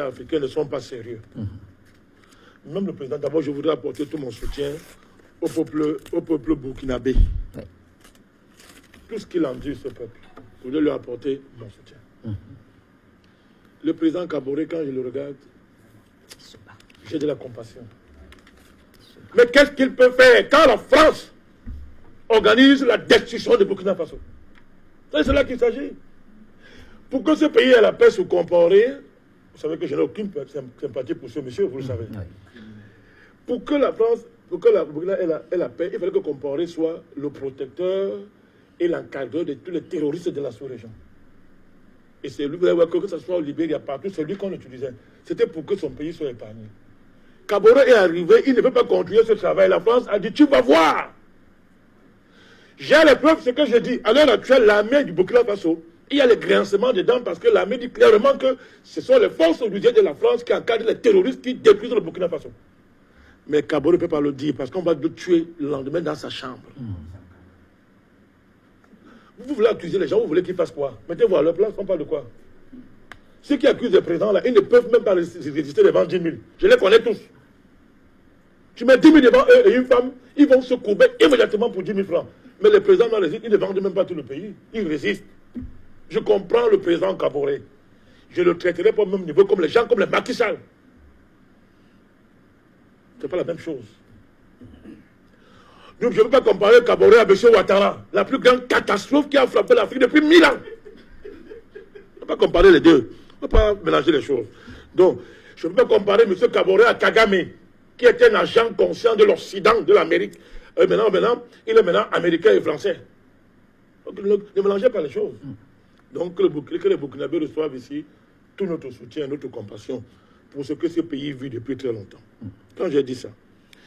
africains ne sont pas sérieux. Même le président, d'abord, je voudrais apporter tout mon soutien au peuple burkinabé. Oui. Tout ce qu'il endure, ce peuple, je voudrais lui apporter mon soutien. Le président Kaboré, quand je le regarde, j'ai de la compassion. Mais qu'est-ce qu'il peut faire quand la France organise la destruction de Burkina Faso? C'est là qu'il s'agit. Pour que ce pays ait la paix se comparer, vous savez que je n'ai aucune sympathie pour ce monsieur, vous le savez. Pour que la France, pour que la Burkina ait la paix, il fallait que Compaoré soit le protecteur et l'encadreur de tous les terroristes de la sous-région. Et c'est lui, vous allez voir que ce soit au Libéria, partout, c'est lui qu'on utilisait. C'était pour que son pays soit épargné. Kaboré est arrivé, il ne peut pas continuer ce travail. La France a dit, tu vas voir. J'ai les preuves, c'est ce que je dis. À l'heure actuelle, l'armée du Burkina Faso, il y a les grincements dedans parce que l'armée dit clairement que ce sont les forces ouvrières de la France qui encadrent les terroristes qui détruisent le Burkina Faso. Mais Kaboré ne peut pas le dire parce qu'on va le tuer le lendemain dans sa chambre. Vous voulez accuser les gens, vous voulez qu'ils fassent quoi? Mettez-vous à leur place, on parle de quoi? Ceux qui accusent le président là, ils ne peuvent même pas résister devant 10 000. Je les connais tous. Tu mets 10 000 devant eux et une femme, ils vont se courber immédiatement pour 10 000 francs. Mais le président non résiste, il ne vendent même pas tout le pays. Il résiste. Je comprends le président Kaboré. Je le traiterai pas au même niveau comme les gens, comme les Macky Sall. Ce n'est pas la même chose. Donc je ne veux pas comparer Kaboré à M. Ouattara, la plus grande catastrophe qui a frappé l'Afrique depuis 1000 ans. On ne peut pas comparer les deux. On ne peut pas mélanger les choses. Donc, je ne peux pas comparer M. Kaboré à Kagame, qui était un agent conscient de l'Occident, de l'Amérique. Maintenant, il est maintenant américain et français. Donc, ne mélangez pas les choses. Donc, que les Burkinabés reçoivent ici tout notre soutien, notre compassion pour ce que ce pays vit depuis très longtemps. Quand j'ai dit ça,